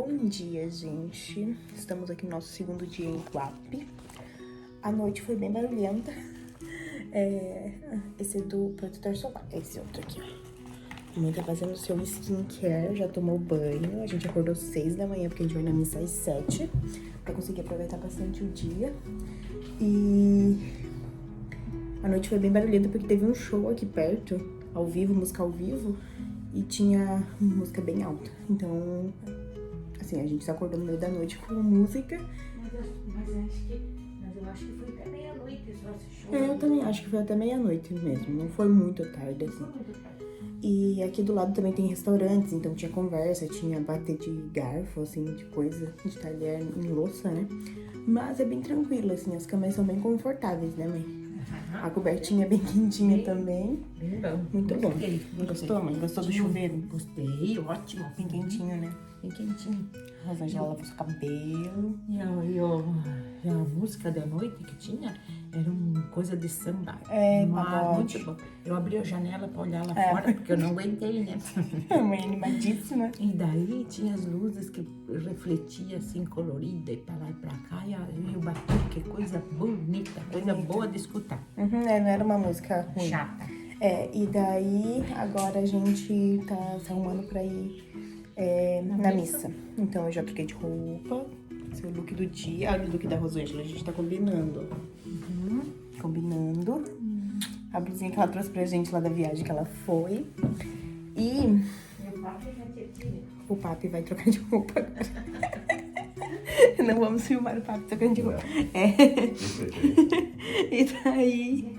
Bom dia, gente. Estamos aqui no nosso segundo dia em Guape. A noite foi bem barulhenta. Esse é do protetor solar. Esse outro aqui, ó. A mãe tá fazendo seu skincare, já tomou banho. A gente acordou 6 da manhã, porque a gente vai na missa às 7. Pra conseguir aproveitar bastante o dia. E a noite foi bem barulhenta, porque teve um show aqui perto, ao vivo, música ao vivo. E tinha música bem alta. Então, assim, a gente se acordou no meio da noite com música. Mas eu acho que foi até meia-noite só esse show. Eu também acho que foi até meia-noite mesmo. Não foi muito tarde, assim. E aqui do lado também tem restaurantes, então tinha conversa, tinha bater de garfo, assim, de coisa, de talher em louça, né? Mas é bem tranquilo, assim, as camas são bem confortáveis, né, mãe? A cobertinha é bem quentinha também. Bem bom. Muito bom. Gostei. Gostou, mãe? Gostou do chuveiro? Gostei, ótimo. Bem quentinho, né? Bem quentinho. A Rosângela lavou seu cabelo. E a música da noite que tinha era uma coisa de samba. Pagode. Muito bom. Eu abri a janela pra olhar lá fora, porque eu não aguentei, né? Mãe animadíssima. E daí tinha as luzes que refletiam assim, colorida, e pra lá e pra cá. E o batuque, coisa bonita, coisa boa de escutar. Não era uma música ruim. Chata. E daí agora a gente tá se arrumando pra ir na missa. Então eu já troquei de roupa. Esse é o look do dia. Olha o look da Rosângela, a gente tá combinando. Combinando. A blusinha que ela trouxe pra gente lá da viagem que ela foi. E o papi vai trocar de roupa agora. Não vamos filmar o papi trocando de roupa. E daí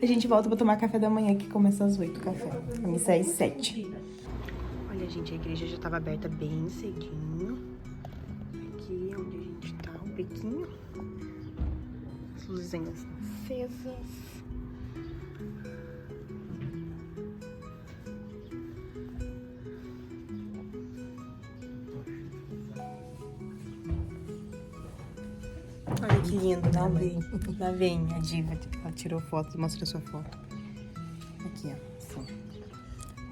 a gente volta pra tomar café da manhã, que começa às 8 o café. A missa é às 7. Olha, gente, a igreja já tava aberta bem cedinho. Aqui é onde a gente tá, um bequinho. As luzinhas acesas. Olha que lindo, lá vem a diva. Ela tirou foto, mostra a sua foto. Aqui, ó, assim.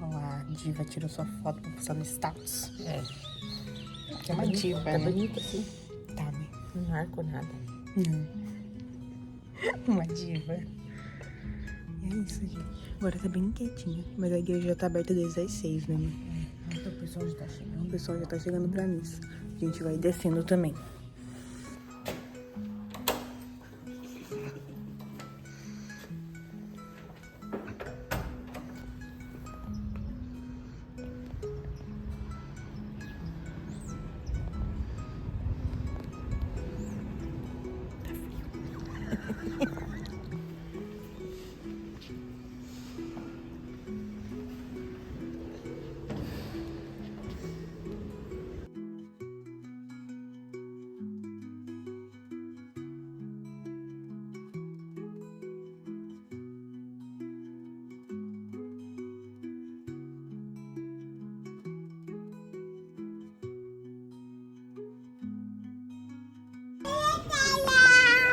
Olha lá, a diva tirou sua foto pra postar no status. Que é uma diva, Tá né? bonito assim. Tá, né? Não marco nada. Uma diva. E é isso, gente. Agora tá bem quietinha. Mas a igreja já tá aberta desde as 6, né, mãe? Então o pessoal já tá chegando. O pessoal já tá chegando pra missa. A gente vai descendo também.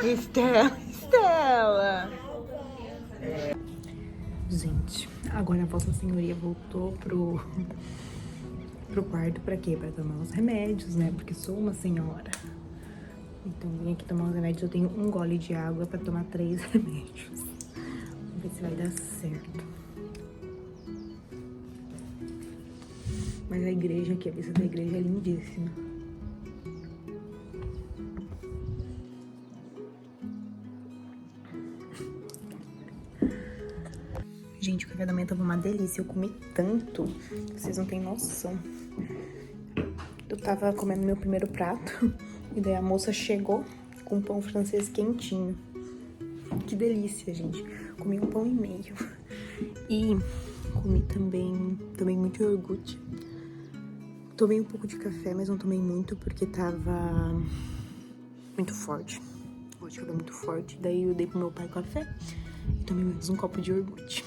Estela! Gente, agora a Vossa Senhoria voltou pro quarto pra quê? Pra tomar os remédios, né? Porque sou uma senhora. Então vim aqui tomar os remédios. Eu tenho um gole de água pra tomar 3 remédios. Vamos ver se vai dar certo. Mas a igreja aqui, a vista da igreja é lindíssima. Gente, o café da manhã tava uma delícia. Eu comi tanto, vocês não têm noção. Eu tava comendo meu primeiro prato e daí a moça chegou com pão francês quentinho. Que delícia, gente. Comi 1,5 pão. E comi também, tomei muito iogurte. Tomei um pouco de café, mas não tomei muito porque tava muito forte. Hoje tava muito forte. Daí eu dei pro meu pai café e tomei mais um copo de iogurte.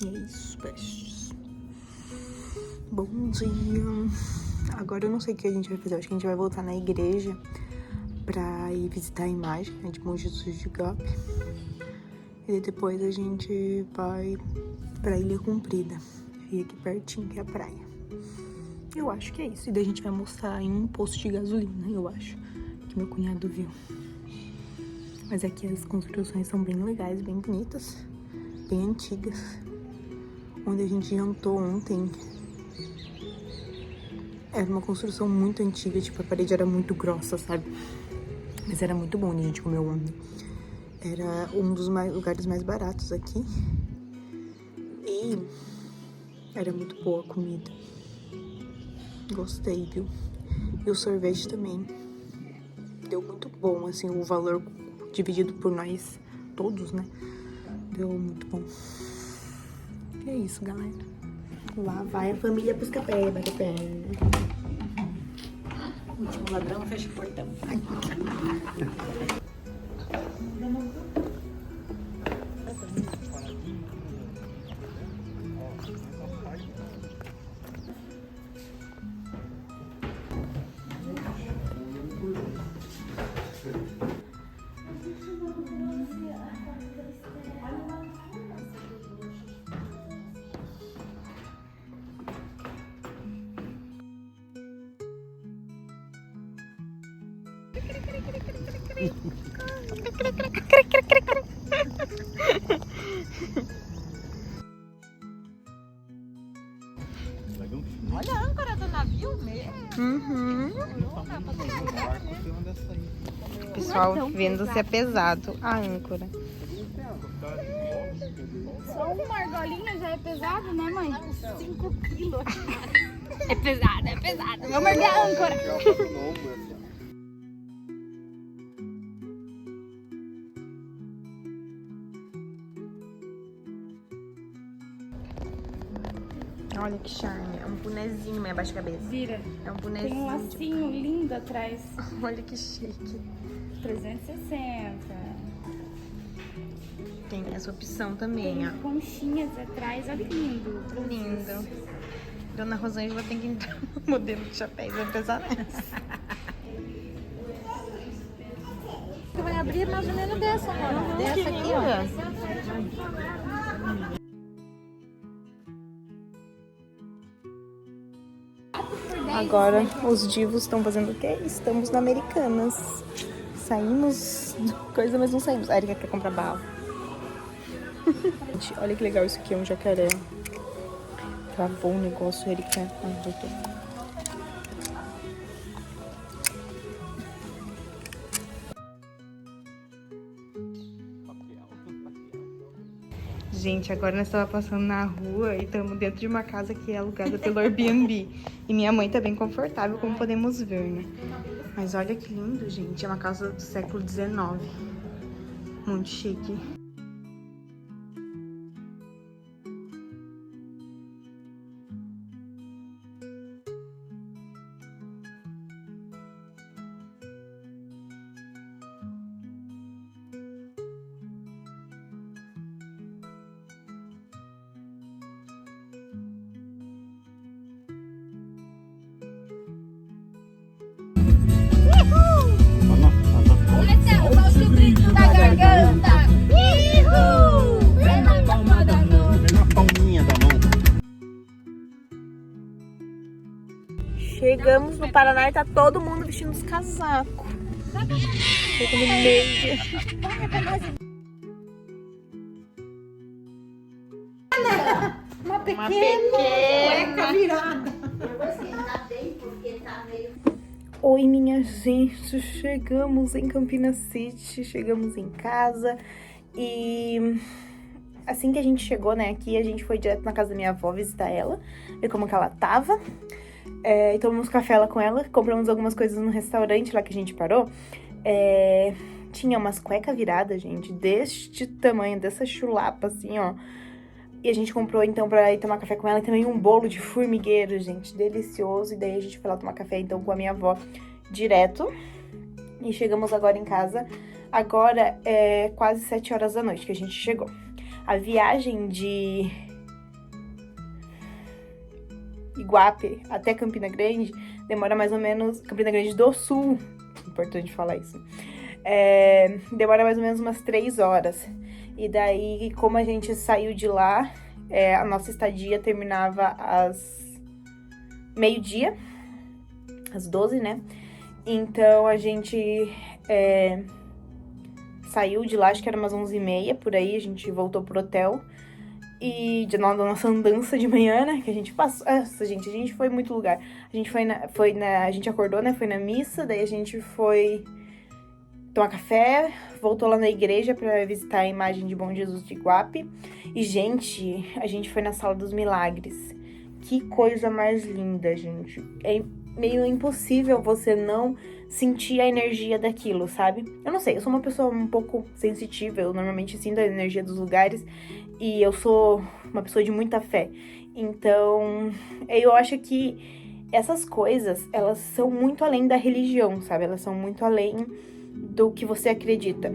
E é isso, peixes. Bom dia. Agora eu não sei o que a gente vai fazer. Eu acho que a gente vai voltar na igreja pra ir visitar a imagem, né, de Bom Jesus de Guape. E depois a gente vai pra Ilha Comprida. E aqui pertinho, que é a praia. Eu acho que é isso. E daí a gente vai almoçar em um posto de gasolina, eu acho. Que meu cunhado viu. Mas aqui as construções são bem legais, bem bonitas. Bem antigas. Onde a gente jantou ontem. Era uma construção muito antiga. Tipo, a parede era muito grossa, sabe? Mas era muito bom onde a gente comeu ontem. Era um dos lugares mais baratos aqui. E era muito boa a comida. Gostei, viu? E o sorvete também. Deu muito bom, assim, o valor dividido por nós todos, né? Deu muito bom. E é isso, galera. Lá vai a família Buscapé, bate pé. Último ladrão, fecha o portão. Olha a âncora do navio mesmo. Uhum. Pessoal vendo se é pesado a âncora. Só uma argolinha já é pesado, né, mãe? 5 quilos. É pesado, é pesado. Vamos erguer a âncora. Olha que charme. É um bonezinho, mas abaixa a cabeça. Vira. É um Tem bonezinho. um lacinho lindo atrás. Olha que chique. 360. Tem essa opção também, Tem ó. conchinhas atrás. Olha que lindo. Lindo. Dona Rosângela tem que entrar no modelo de chapéu. Vai pesar nessa. Você vai abrir mais ou menos dessa, amor. Dessa aqui, ó. Agora os divos estão fazendo o quê? Estamos na Americanas. Saímos de coisa, mas não saímos. A Erika quer comprar bala. Gente, olha que legal isso aqui, é um jacaré. Travou o negócio, Erika. Ah, voltou. Gente, agora nós estamos passando na rua e estamos dentro de uma casa que é alugada pelo Airbnb. E minha mãe tá bem confortável, como podemos ver, né? Mas olha que lindo, gente. É uma casa do século XIX. Muito chique. Solta o grito da garganta. Ihu! Vem na palma da mão. Na palminha da mão. Chegamos no Paraná e tá todo mundo vestindo os casacos. Chega no meio. Uma Uma pequena. pequena. Oi, minha gente, chegamos em Campina City, chegamos em casa e assim que a gente chegou, né, aqui a gente foi direto na casa da minha avó visitar ela, ver como que ela tava, e tomamos café lá com ela, compramos algumas coisas no restaurante lá que a gente parou, tinha umas cuecas viradas, gente, deste tamanho, dessa chulapa assim, ó. E a gente comprou, então, pra ir tomar café com ela, e também um bolo de formigueiro, gente, delicioso. E daí a gente foi lá tomar café, então, com a minha avó direto. E chegamos agora em casa. Agora é quase 7 horas da noite que a gente chegou. A viagem de Iguape até Campina Grande demora mais ou menos... Campina Grande do Sul, importante falar isso. Demora mais ou menos umas 3 horas. E daí, como a gente saiu de lá, a nossa estadia terminava às meio-dia, às 12, né? Então a gente saiu de lá, acho que era umas 11h30, por aí, a gente voltou pro hotel. E de nossa andança de manhã, né, que a gente passou... Nossa, gente, a gente foi em muito lugar. A gente a gente acordou, né, foi na missa, daí a gente foi tomar café, voltou lá na igreja pra visitar a imagem de Bom Jesus de Iguape. E, gente, a gente foi na Sala dos Milagres. Que coisa mais linda, gente. É meio impossível você não sentir a energia daquilo, sabe? Eu não sei, eu sou uma pessoa um pouco sensitiva, eu normalmente sinto a energia dos lugares e eu sou uma pessoa de muita fé. Então, eu acho que essas coisas, elas são muito além da religião, sabe? Elas são muito além do que você acredita.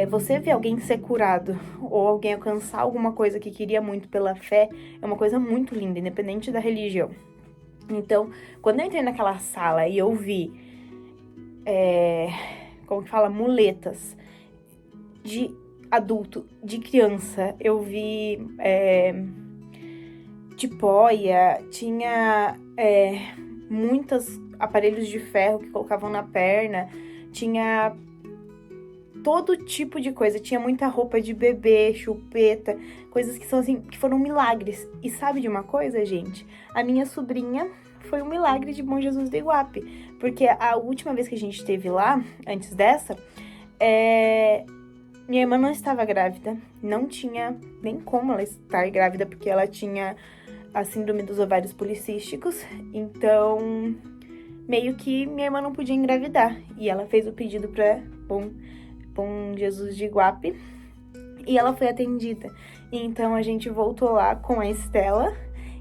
Você ver alguém ser curado ou alguém alcançar alguma coisa que queria muito pela fé é uma coisa muito linda, independente da religião. Então, quando eu entrei naquela sala e eu vi, como que fala, muletas de adulto, de criança, eu vi tipóia, tinha muitos aparelhos de ferro que colocavam na perna, tinha todo tipo de coisa, tinha muita roupa de bebê, chupeta, coisas que são assim, que foram milagres. E sabe de uma coisa, gente? A minha sobrinha foi um milagre de Bom Jesus de Iguape, porque a última vez que a gente esteve lá, antes dessa, minha irmã não estava grávida, não tinha nem como ela estar grávida, porque ela tinha a síndrome dos ovários policísticos, então meio que minha irmã não podia engravidar, e ela fez o pedido para Bom Jesus de Iguape, e ela foi atendida. Então a gente voltou lá com a Estela,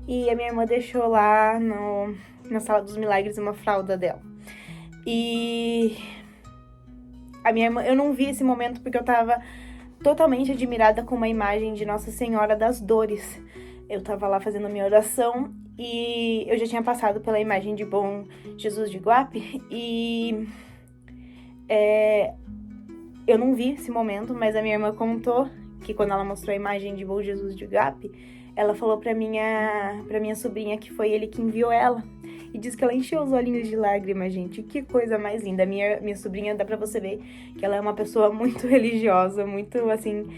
e a minha irmã deixou lá na Sala dos Milagres uma fralda dela. E a minha irmã, eu não vi esse momento porque eu tava totalmente admirada com uma imagem de Nossa Senhora das Dores. Eu tava lá fazendo minha oração e eu já tinha passado pela imagem de Bom Jesus de Iguape e eu não vi esse momento, mas a minha irmã contou que quando ela mostrou a imagem de Bom Jesus de Iguape, ela falou pra minha sobrinha que foi ele que enviou ela. E disse que ela encheu os olhinhos de lágrimas, gente. Que coisa mais linda. Minha sobrinha, dá pra você ver que ela é uma pessoa muito religiosa, muito, assim,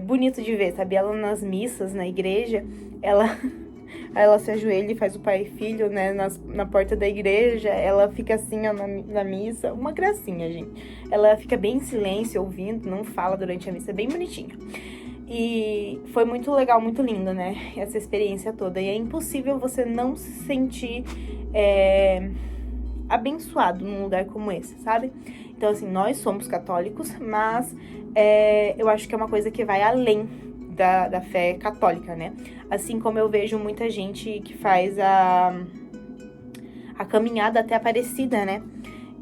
bonito de ver, sabe? Ela nas missas, na igreja, ela se ajoelha e faz o pai e filho, né, na porta da igreja. Ela fica assim, ó, na missa. Uma gracinha, gente. Ela fica bem em silêncio, ouvindo, não fala durante a missa. É bem bonitinha. E foi muito legal, muito lindo, né? Essa experiência toda. E é impossível você não se sentir abençoado num lugar como esse, sabe? Então, assim, nós somos católicos, mas eu acho que é uma coisa que vai além da fé católica, né? Assim como eu vejo muita gente que faz a caminhada até Aparecida, né?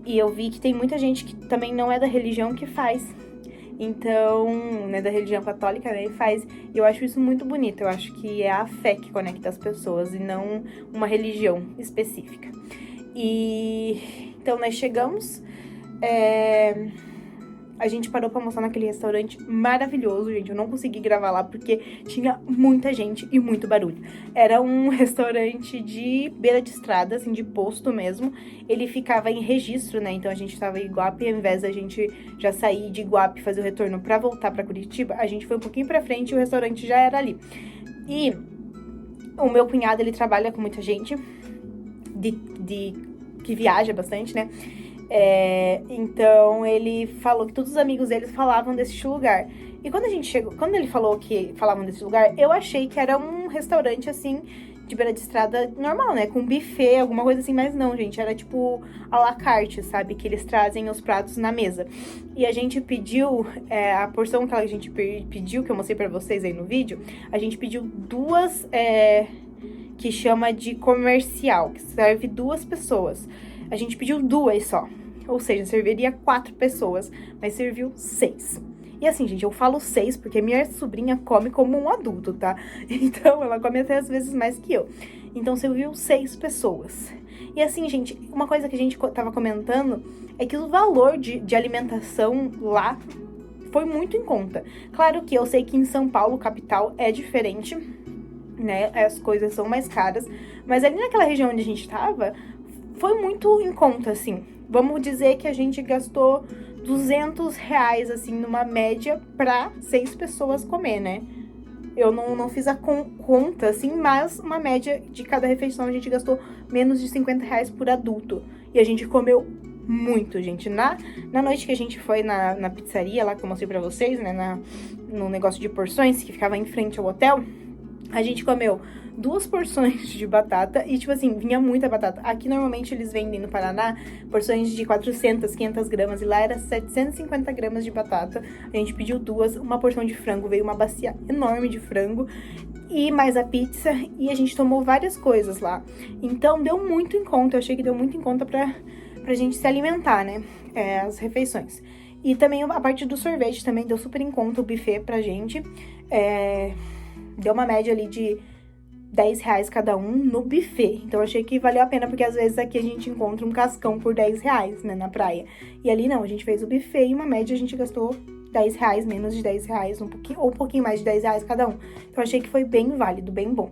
E eu vi que tem muita gente que também não é da religião que faz. Então, né, da religião católica, né, e eu acho isso muito bonito. Eu acho que é a fé que conecta as pessoas e não uma religião específica. E então nós chegamos, a gente parou pra almoçar naquele restaurante maravilhoso, gente. Eu não consegui gravar lá porque tinha muita gente e muito barulho. Era um restaurante de beira de estrada, assim, de posto mesmo. Ele ficava em Registro, né? Então a gente tava em Iguape, ao invés da gente já sair de Iguape e fazer o retorno pra voltar pra Curitiba, a gente foi um pouquinho pra frente e o restaurante já era ali. E o meu cunhado, ele trabalha com muita gente que viaja bastante, né? Então ele falou que todos os amigos deles falavam desse lugar. E quando a gente chegou, quando ele falou que falavam desse lugar, eu achei que era um restaurante assim, de beira de estrada normal, né? Com buffet, alguma coisa assim, mas não, gente. Era tipo à la carte, sabe? Que eles trazem os pratos na mesa. E a gente pediu, a porção que a gente pediu, que eu mostrei pra vocês aí no vídeo, a gente pediu duas, que chama de comercial, que serve 2 pessoas. A gente pediu 2 só, ou seja, serviria 4 pessoas, mas serviu 6. E assim, gente, eu falo 6 porque minha sobrinha come como um adulto, tá? Então, ela come até às vezes mais que eu. Então, serviu 6 pessoas. E assim, gente, uma coisa que a gente tava comentando é que o valor de alimentação lá foi muito em conta. Claro que eu sei que em São Paulo, capital, é diferente. né? As coisas são mais caras. Mas ali naquela região onde a gente tava, foi muito em conta, assim. Vamos dizer que a gente gastou R$ 200, assim, numa média pra 6 pessoas comer, né? Eu não fiz a conta, assim, mas uma média de cada refeição a gente gastou menos de R$ 50 por adulto. E a gente comeu muito, gente. Na noite que a gente foi na pizzaria lá, que eu mostrei pra vocês, né? No negócio de porções, que ficava em frente ao hotel, a gente comeu 2 porções de batata e, tipo assim, vinha muita batata. Aqui, normalmente, eles vendem no Paraná porções de 400, 500 gramas. E lá era 750 gramas de batata. A gente pediu 2, uma porção de frango. Veio uma bacia enorme de frango e mais a pizza. E a gente tomou várias coisas lá. Então, deu muito em conta. Eu achei que deu muito em conta pra gente se alimentar, né? As refeições. E também a parte do sorvete também deu super em conta o buffet pra gente. Deu uma média ali de R$ 10 cada um no buffet. Então, eu achei que valeu a pena, porque às vezes aqui a gente encontra um cascão por R$ 10, né, na praia. E ali não, a gente fez o buffet e uma média a gente gastou R$ 10, menos de R$ 10, um pouquinho mais de R$ 10 cada um. Então, eu achei que foi bem válido, bem bom.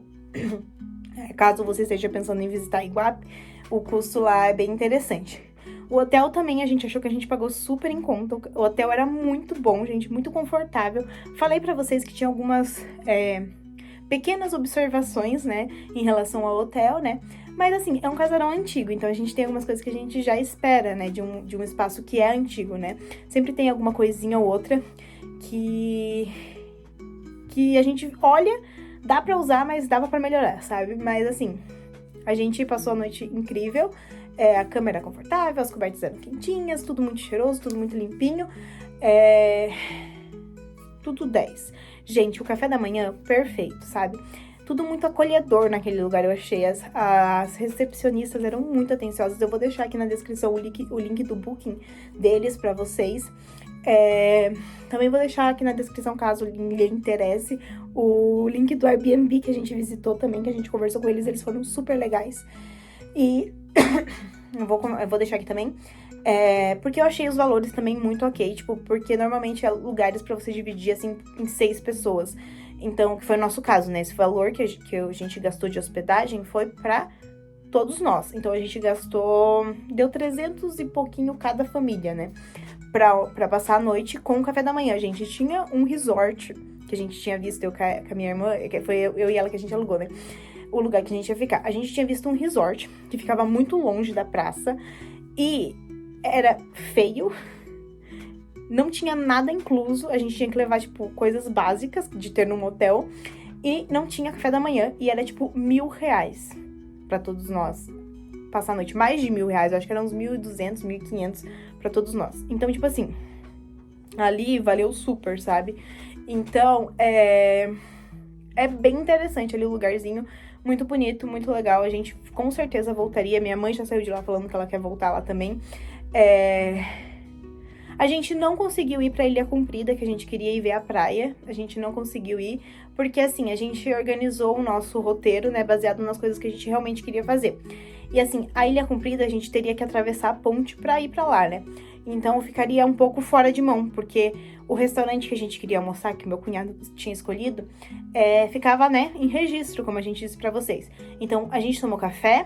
Caso você esteja pensando em visitar Iguape, o custo lá é bem interessante. O hotel também, a gente achou que a gente pagou super em conta. O hotel era muito bom, gente, muito confortável. Falei pra vocês que tinha algumas pequenas observações, né, em relação ao hotel, né? Mas, assim, é um casarão antigo, então a gente tem algumas coisas que a gente já espera, né, de um espaço que é antigo, né? Sempre tem alguma coisinha ou outra que a gente olha, dá pra usar, mas dava pra melhorar, sabe? Mas, assim, a gente passou a noite incrível. A cama era confortável, as cobertas eram quentinhas, tudo muito cheiroso, tudo muito limpinho. Tudo 10. Gente, o café da manhã, perfeito, sabe? Tudo muito acolhedor naquele lugar, eu achei. As recepcionistas eram muito atenciosas. Eu vou deixar aqui na descrição o link do booking deles pra vocês. Também vou deixar aqui na descrição, caso lhe interesse, o link do Airbnb que a gente visitou também, que a gente conversou com eles. Eles foram super legais. E eu vou deixar aqui também, porque eu achei os valores também muito ok, tipo, porque normalmente é lugares pra você dividir, assim, em 6 pessoas. Então, que foi o nosso caso, né? Esse valor que a gente gastou de hospedagem foi pra todos nós. Então, a gente deu 300 e pouquinho cada família, né? Pra passar a noite com o café da manhã. A gente tinha um resort que a gente tinha visto, eu com a minha irmã, que foi eu e ela que a gente alugou, né? O lugar que a gente ia ficar. A gente tinha visto um resort que ficava muito longe da praça e era feio, não tinha nada incluso, a gente tinha que levar, tipo, coisas básicas de ter num hotel e não tinha café da manhã e era, tipo, R$ 1.000 pra todos nós passar a noite. Mais de R$ 1.000, eu acho que eram uns 1.200, 1.500 pra todos nós. Então, tipo assim, ali valeu super, sabe? Então, é bem interessante ali o lugarzinho. Muito bonito, muito legal. A gente com certeza voltaria. Minha mãe já saiu de lá falando que ela quer voltar lá também. A gente não conseguiu ir pra Ilha Comprida, que a gente queria ir ver a praia. A gente não conseguiu ir, porque assim, a gente organizou o nosso roteiro, né, baseado nas coisas que a gente realmente queria fazer. E assim, a Ilha Comprida a gente teria que atravessar a ponte pra ir pra lá, né? Então ficaria um pouco fora de mão, porque o restaurante que a gente queria almoçar, que meu cunhado tinha escolhido, ficava, né, em registro, como a gente disse pra vocês. Então a gente tomou café,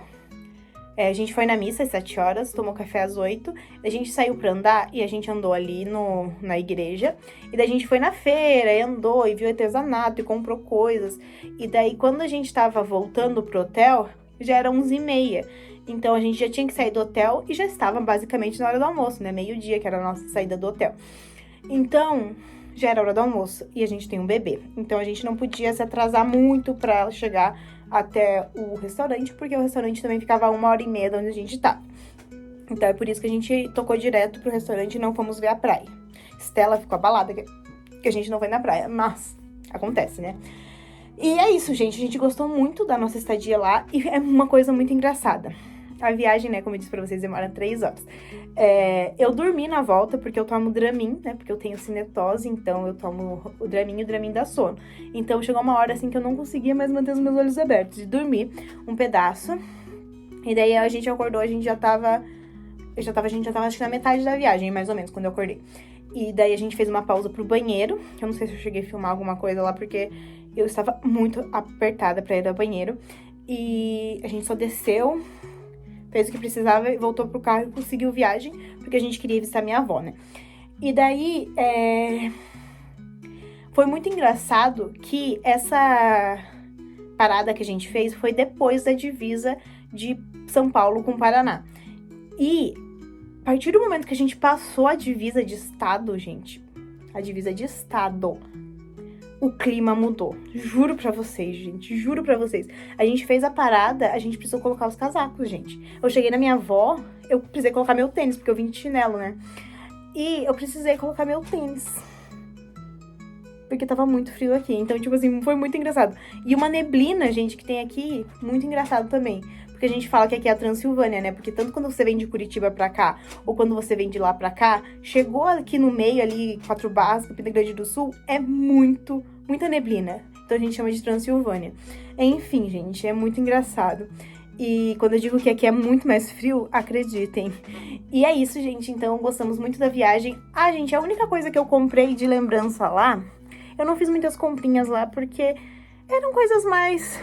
a gente foi na missa às 7 horas, tomou café às 8, a gente saiu pra andar e a gente andou ali na igreja, e daí a gente foi na feira e andou e viu artesanato e comprou coisas. E daí quando a gente tava voltando pro hotel, já era 11h30. Então, a gente já tinha que sair do hotel e já estava basicamente na hora do almoço, né? Meio-dia, que era a nossa saída do hotel. Então, já era hora do almoço e a gente tem um bebê. Então, a gente não podia se atrasar muito pra chegar até o restaurante, porque o restaurante também ficava a 1h30 de onde a gente tá. Então, é por isso que a gente tocou direto pro restaurante e não fomos ver a praia. Stella ficou abalada que a gente não foi na praia, mas acontece, né? E é isso, gente. A gente gostou muito da nossa estadia lá e é uma coisa muito engraçada. A viagem, né, como eu disse pra vocês, demora 3 horas. Eu dormi na volta porque eu tomo Dramin, né, porque eu tenho cinetose, então eu tomo o Dramin dá sono. Então chegou uma hora, assim, que eu não conseguia mais manter os meus olhos abertos. E dormi um pedaço, e daí a gente acordou, a gente já tava acho que na metade da viagem, mais ou menos, quando eu acordei. E daí a gente fez uma pausa pro banheiro, que eu não sei se eu cheguei a filmar alguma coisa lá, porque Eu estava muito apertada pra ir ao banheiro. E a gente só desceu, fez o que precisava e voltou pro carro e conseguiu viagem, porque a gente queria visitar minha avó, né? E daí, foi muito engraçado que essa parada que a gente fez foi depois da divisa de São Paulo com o Paraná. E a partir do momento que a gente passou a divisa de estado, gente, a divisa de estado, o clima mudou. Juro pra vocês, gente, juro pra vocês. A gente fez a parada, a gente precisou colocar os casacos, gente. Eu cheguei na minha avó, eu precisei colocar meu tênis, porque eu vim de chinelo, né? E eu precisei colocar meu tênis, porque tava muito frio aqui. Então, tipo assim, foi muito engraçado. E uma neblina, gente, que tem aqui, muito engraçado também. Porque a gente fala que aqui é a Transilvânia, né? Porque tanto quando você vem de Curitiba pra cá, ou quando você vem de lá pra cá, chegou aqui no meio, ali, 4 Barras, Campina Grande do Sul, é muita neblina. Então a gente chama de Transilvânia. Enfim, gente, é muito engraçado. E quando eu digo que aqui é muito mais frio, acreditem. E é isso, gente. Então, gostamos muito da viagem. Ah, gente, a única coisa que eu comprei de lembrança lá, eu não fiz muitas comprinhas lá, porque eram coisas mais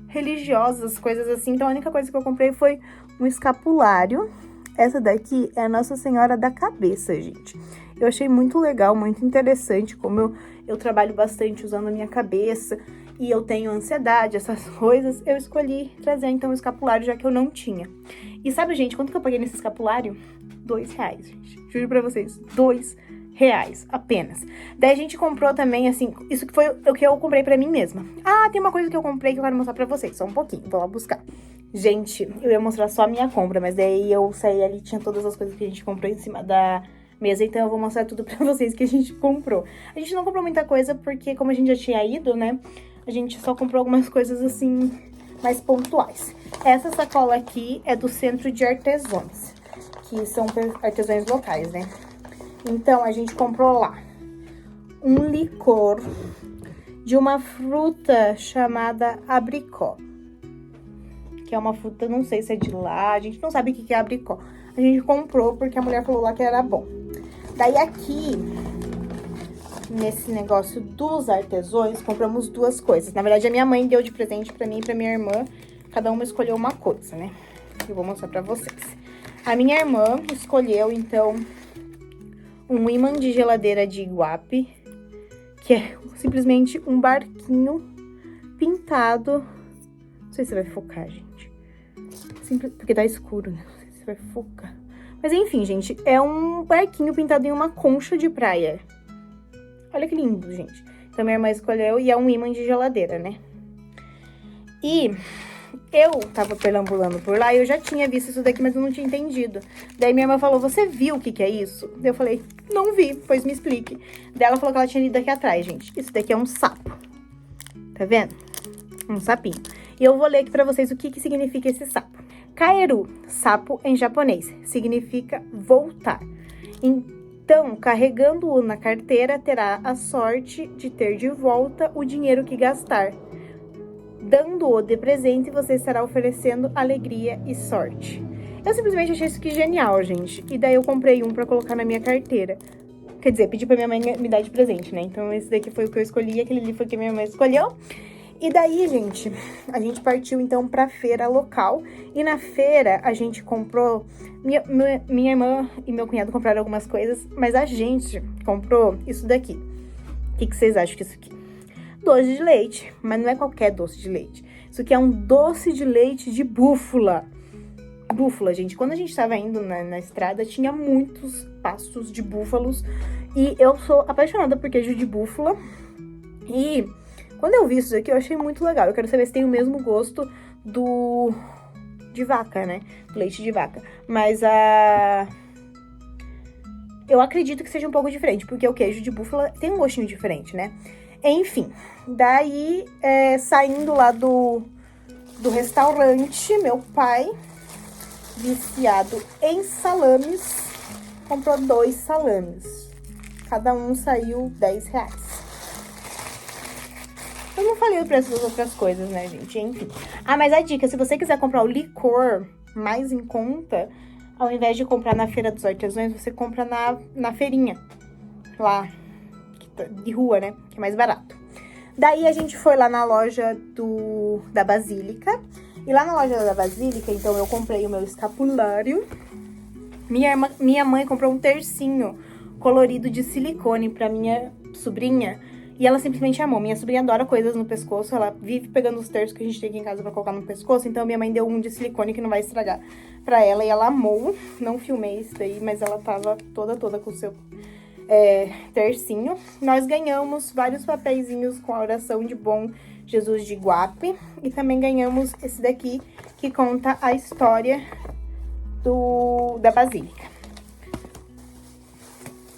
religiosas, coisas assim. Então, a única coisa que eu comprei foi um escapulário. Essa daqui é a Nossa Senhora da Cabeça, gente. Eu achei muito legal, muito interessante, como eu trabalho bastante usando a minha cabeça e eu tenho ansiedade, essas coisas. Eu escolhi trazer, então, o escapulário, já que eu não tinha. E sabe, gente, quanto que eu paguei nesse escapulário? R$2, gente. Juro pra vocês, R$2 apenas. Daí a gente comprou também, assim, isso que foi o que eu comprei pra mim mesma. Ah, tem uma coisa que eu comprei que eu quero mostrar pra vocês, só um pouquinho, vou lá buscar. Gente, eu ia mostrar só a minha compra, mas daí eu saí ali, tinha todas as coisas que a gente comprou em cima da mesa, então eu vou mostrar tudo pra vocês que a gente comprou. A gente não comprou muita coisa, porque como a gente já tinha ido, né, a gente só comprou algumas coisas, assim, mais pontuais. Essa sacola aqui é do Centro de Artesãos, que são artesãos locais, né. Então, a gente comprou lá um licor de uma fruta chamada abricó. Que é uma fruta, não sei se é de lá, a gente não sabe o que é abricó. A gente comprou porque a mulher falou lá que era bom. Daí aqui, nesse negócio dos artesãos, compramos duas coisas. Na verdade, a minha mãe deu de presente pra mim e pra minha irmã. Cada uma escolheu uma coisa, né? Eu vou mostrar pra vocês. A minha irmã escolheu, então, um imã de geladeira de Iguape, que é simplesmente um barquinho pintado. Não sei se vai focar, gente. Porque tá escuro, né? Não sei se vai focar. Mas enfim, gente, é um barquinho pintado em uma concha de praia. Olha que lindo, gente. Então minha irmã escolheu e é um imã de geladeira, né? E eu tava perambulando por lá e eu já tinha visto isso daqui, mas eu não tinha entendido. Daí minha irmã falou, você viu o que é isso? Daí eu falei, não vi, pois me explique. Daí ela falou que ela tinha lido aqui atrás, gente. Isso daqui é um sapo. Tá vendo? Um sapinho. E eu vou ler aqui pra vocês o que significa esse sapo. Kaeru, sapo em japonês, significa voltar. Então, carregando-o na carteira, terá a sorte de ter de volta o dinheiro que gastar. Dando-o de presente, você estará oferecendo alegria e sorte. Eu simplesmente achei isso aqui genial, gente. E daí eu comprei um pra colocar na minha carteira. Quer dizer, pedi pra minha mãe me dar de presente, né? Então esse daqui foi o que eu escolhi, aquele ali foi o que minha mãe escolheu. E daí, gente, a gente partiu então pra feira local. E na feira a gente comprou... Minha irmã e meu cunhado compraram algumas coisas, mas a gente comprou isso daqui. O que vocês acham que é isso aqui? Doce de leite, mas não é qualquer doce de leite. Isso aqui é um doce de leite de búfala. Búfala, gente. Quando a gente tava indo na estrada, tinha muitos pastos de búfalos. E eu sou apaixonada por queijo de búfala. E quando eu vi isso aqui, eu achei muito legal. Eu quero saber se tem o mesmo gosto de vaca, né? Do leite de vaca. Mas eu acredito que seja um pouco diferente, porque o queijo de búfala tem um gostinho diferente, né? Enfim, daí, saindo lá do restaurante, meu pai, viciado em salames, comprou 2 salames. Cada um saiu R$10. Eu não falei o preço das outras coisas, né, gente? Enfim. Ah, mas a dica, se você quiser comprar o licor mais em conta, ao invés de comprar na Feira dos Artesãos, você compra na feirinha, lá, de rua, né? Que é mais barato. Daí a gente foi lá na loja da Basílica. E lá na loja da Basílica, então, eu comprei o meu escapulário. Minha mãe comprou um tercinho colorido de silicone pra minha sobrinha. E ela simplesmente amou. Minha sobrinha adora coisas no pescoço. Ela vive pegando os terços que a gente tem aqui em casa pra colocar no pescoço. Então, minha mãe deu um de silicone que não vai estragar pra ela. E ela amou. Não filmei isso daí, mas ela tava toda com o seu tercinho. Nós ganhamos vários papeizinhos com a oração de Bom Jesus de Iguape. E também ganhamos esse daqui, que conta a história da Basílica.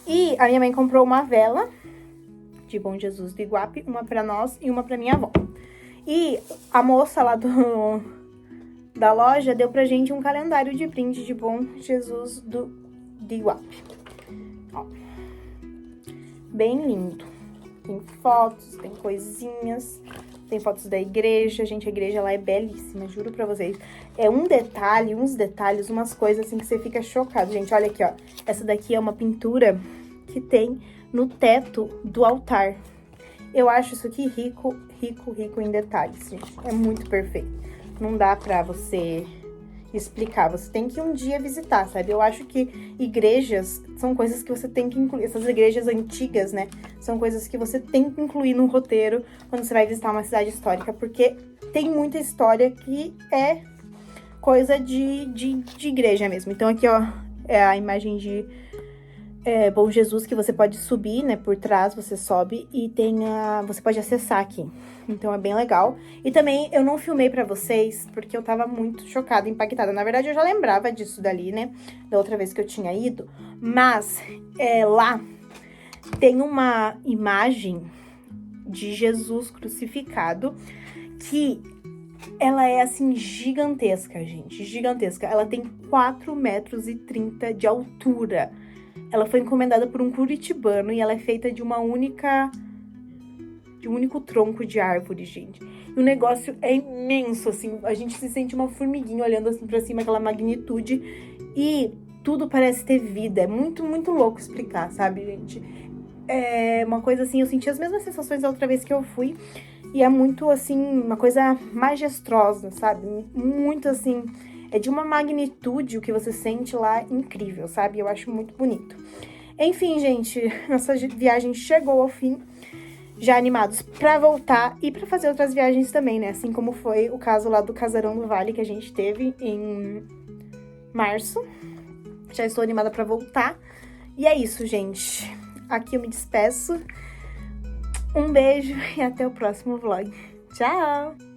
E a minha mãe comprou uma vela de Bom Jesus do Iguape, uma pra nós e uma pra minha avó. E a moça lá da loja deu pra gente um calendário de brinde de Bom Jesus do Iguape. Ó, bem lindo. Tem fotos, tem coisinhas, tem fotos da igreja. Gente, a igreja lá é belíssima, juro pra vocês. É um detalhe, uns detalhes, umas coisas assim que você fica chocado. Gente, olha aqui, ó. Essa daqui é uma pintura que tem no teto do altar. Eu acho isso aqui rico em detalhes, gente. É muito perfeito. Não dá pra você explicar. Você tem que um dia visitar, sabe? Eu acho que igrejas são coisas que você tem que incluir. Essas igrejas antigas, né? São coisas que você tem que incluir no roteiro quando você vai visitar uma cidade histórica. Porque tem muita história que é coisa de igreja mesmo. Então aqui, ó, é a imagem de Bom Jesus, que você pode subir, né, por trás, você sobe e você pode acessar aqui. Então é bem legal. E também eu não filmei pra vocês, porque eu tava muito chocada, impactada. Na verdade, eu já lembrava disso dali, né, da outra vez que eu tinha ido. Mas lá tem uma imagem de Jesus crucificado que ela é, assim, gigantesca, gente, gigantesca. Ela tem 4,30 metros de altura. Ela foi encomendada por um curitibano e ela é feita de um único tronco de árvore, gente. E o negócio é imenso, assim, a gente se sente uma formiguinha olhando assim pra cima, aquela magnitude, e tudo parece ter vida. É muito, muito louco explicar, sabe, gente? É uma coisa assim, eu senti as mesmas sensações da outra vez que eu fui, e é muito, assim, uma coisa majestosa, sabe? Muito, assim, é de uma magnitude o que você sente lá incrível, sabe? Eu acho muito bonito. Enfim, gente, nossa viagem chegou ao fim. Já animados pra voltar e pra fazer outras viagens também, né? Assim como foi o caso lá do Casarão do Vale que a gente teve em março. Já estou animada pra voltar. E é isso, gente. Aqui eu me despeço. Um beijo e até o próximo vlog. Tchau!